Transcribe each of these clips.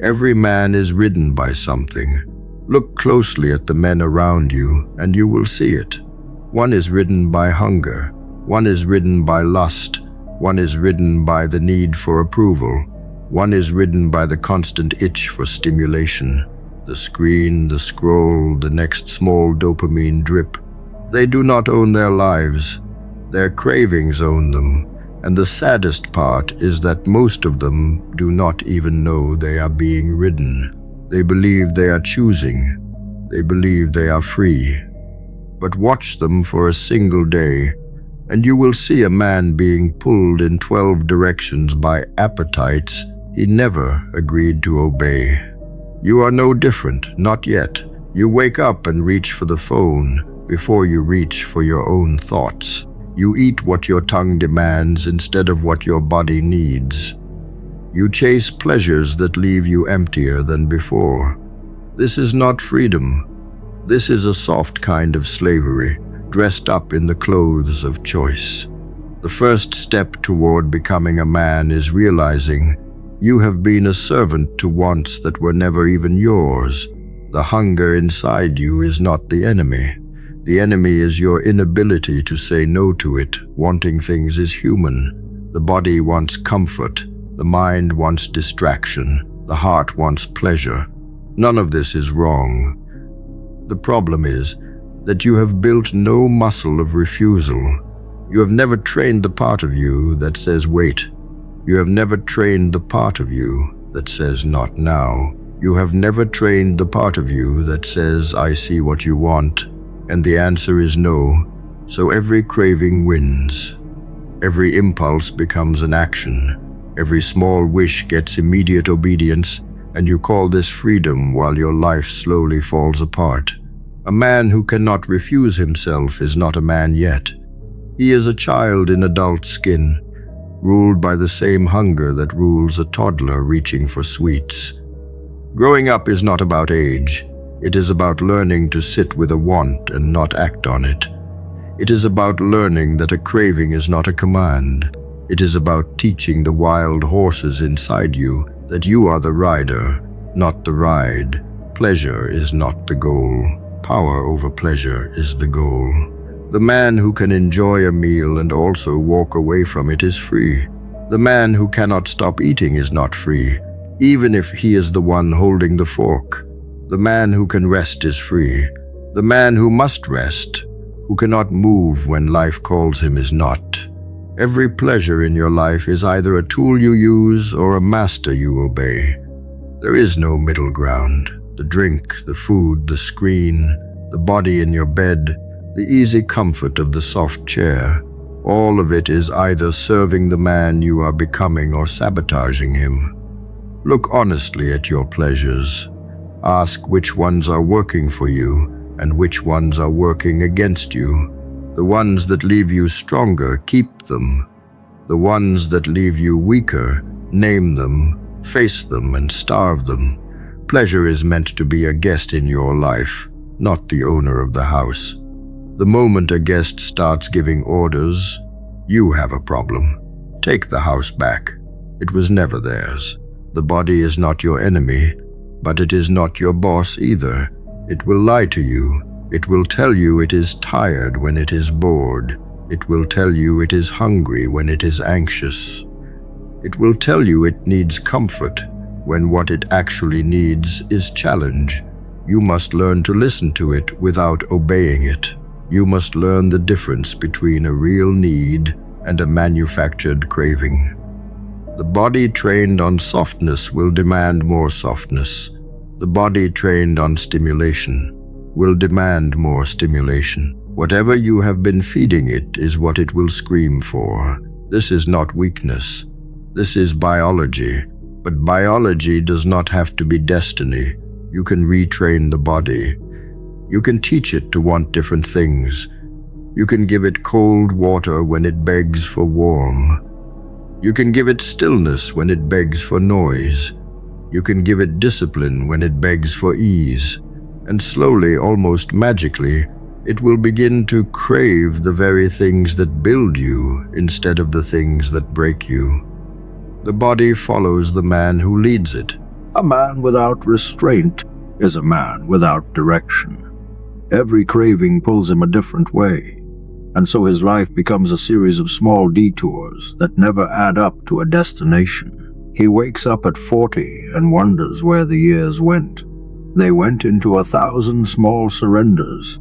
Every man is ridden by something. Look closely at the men around you, and you will see it. One is ridden by hunger. One is ridden by lust. One is ridden by the need for approval. One is ridden by the constant itch for stimulation. The screen, the scroll, the next small dopamine drip. They do not own their lives. Their cravings own them. And the saddest part is that most of them do not even know they are being ridden. They believe they are choosing. They believe they are free. But watch them for a single day, and you will see a man being pulled in 12 directions by appetites he never agreed to obey. You are no different, not yet. You wake up and reach for the phone before you reach for your own thoughts. You eat what your tongue demands instead of what your body needs. You chase pleasures that leave you emptier than before. This is not freedom. This is a soft kind of slavery, dressed up in the clothes of choice. The first step toward becoming a man is realizing you have been a servant to wants that were never even yours. The hunger inside you is not the enemy. The enemy is your inability to say no to it. Wanting things is human. The body wants comfort. The mind wants distraction. The heart wants pleasure. None of this is wrong. The problem is that you have built no muscle of refusal. You have never trained the part of you that says wait. You have never trained the part of you that says not now. You have never trained the part of you that says I see what you want. And the answer is no, so every craving wins. Every impulse becomes an action. Every small wish gets immediate obedience, and you call this freedom while your life slowly falls apart. A man who cannot refuse himself is not a man yet. He is a child in adult skin, ruled by the same hunger that rules a toddler reaching for sweets. Growing up is not about age. It is about learning to sit with a want and not act on it. It is about learning that a craving is not a command. It is about teaching the wild horses inside you that you are the rider, not the ride. Pleasure is not the goal. Power over pleasure is the goal. The man who can enjoy a meal and also walk away from it is free. The man who cannot stop eating is not free, even if he is the one holding the fork. The man who can rest is free. The man who must rest, who cannot move when life calls him, is not. Every pleasure in your life is either a tool you use or a master you obey. There is no middle ground. The drink, the food, the screen, the body in your bed, the easy comfort of the soft chair, all of it is either serving the man you are becoming or sabotaging him. Look honestly at your pleasures. Ask which ones are working for you and which ones are working against you. The ones that leave you stronger, keep them. The ones that leave you weaker, name them, face them, and starve them. Pleasure is meant to be a guest in your life, not the owner of the house. The moment a guest starts giving orders, you have a problem. Take the house back. It was never theirs. The body is not your enemy, but it is not your boss either. It will lie to you. It will tell you it is tired when it is bored. It will tell you it is hungry when it is anxious. It will tell you it needs comfort when what it actually needs is challenge. You must learn to listen to it without obeying it. You must learn the difference between a real need and a manufactured craving. The body trained on softness will demand more softness. The body trained on stimulation will demand more stimulation. Whatever you have been feeding it is what it will scream for. This is not weakness. This is biology. But biology does not have to be destiny. You can retrain the body. You can teach it to want different things. You can give it cold water when it begs for warm. You can give it stillness when it begs for noise. You can give it discipline when it begs for ease. And slowly, almost magically, it will begin to crave the very things that build you instead of the things that break you. The body follows the man who leads it. A man without restraint is a man without direction. Every craving pulls him a different way, and so his life becomes a series of small detours that never add up to a destination. He wakes up at 40 and wonders where the years went. They went into 1,000 small surrenders,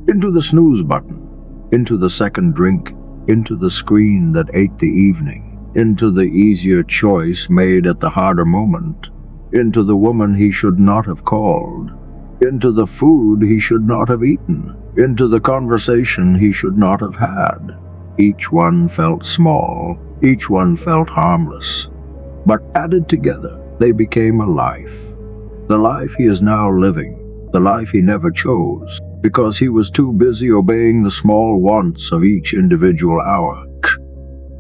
into the snooze button, into the second drink, into the screen that ate the evening, into the easier choice made at the harder moment, into the woman he should not have called, into the food he should not have eaten, into the conversation he should not have had. Each one felt small, each one felt harmless, but added together they became a life. The life he is now living, the life he never chose, because he was too busy obeying the small wants of each individual hour.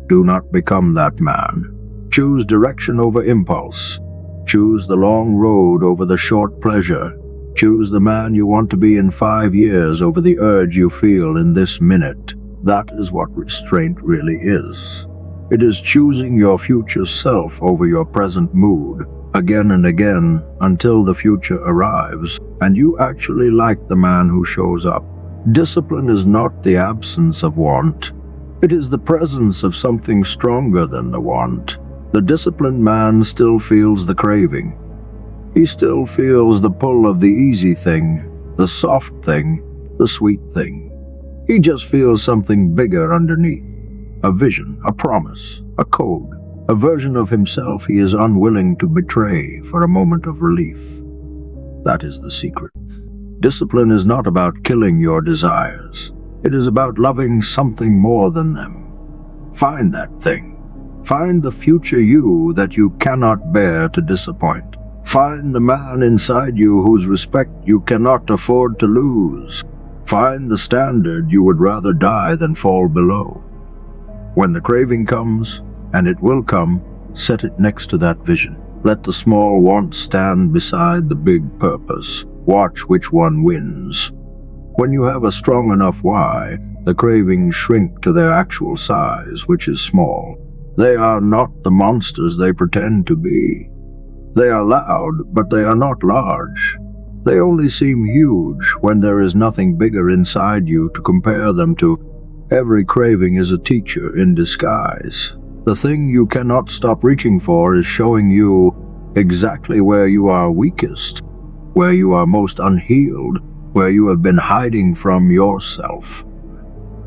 Do not become that man. Choose direction over impulse. Choose the long road over the short pleasure. Choose the man you want to be in 5 years over the urge you feel in this minute. That is what restraint really is. It is choosing your future self over your present mood, again and again, until the future arrives, and you actually like the man who shows up. Discipline is not the absence of want. It is the presence of something stronger than the want. The disciplined man still feels the craving. He still feels the pull of the easy thing, the soft thing, the sweet thing. He just feels something bigger underneath. A vision, a promise, a code, a version of himself he is unwilling to betray for a moment of relief. That is the secret. Discipline is not about killing your desires. It is about loving something more than them. Find that thing. Find the future you that you cannot bear to disappoint. Find the man inside you whose respect you cannot afford to lose. Find the standard you would rather die than fall below. When the craving comes, and it will come, set it next to that vision. Let the small want stand beside the big purpose. Watch which one wins. When you have a strong enough why, the cravings shrink to their actual size, which is small. They are not the monsters they pretend to be. They are loud, but they are not large. They only seem huge when there is nothing bigger inside you to compare them to. Every craving is a teacher in disguise. The thing you cannot stop reaching for is showing you exactly where you are weakest, where you are most unhealed, where you have been hiding from yourself.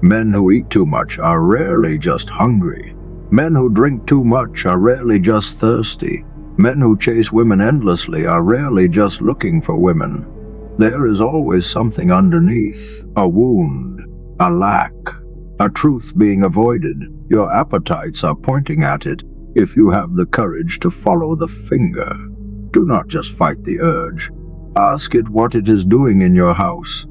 Men who eat too much are rarely just hungry. Men who drink too much are rarely just thirsty. Men who chase women endlessly are rarely just looking for women. There is always something underneath, a wound, a lack, a truth being avoided. Your appetites are pointing at it if you have the courage to follow the finger. Do not just fight the urge. Ask it what it is doing in your house.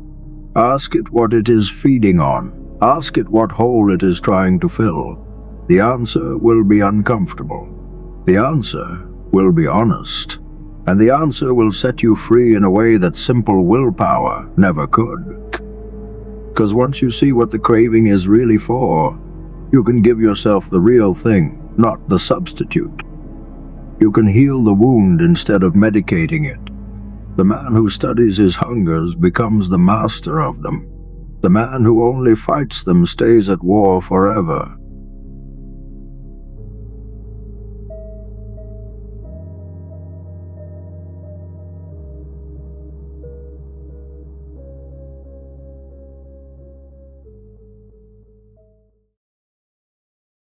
Ask it what it is feeding on. Ask it what hole it is trying to fill. The answer will be uncomfortable. The answer will be honest. And the answer will set you free in a way that simple willpower never could. Because once you see what the craving is really for, you can give yourself the real thing, not the substitute. You can heal the wound instead of medicating it. The man who studies his hungers becomes the master of them. The man who only fights them stays at war forever.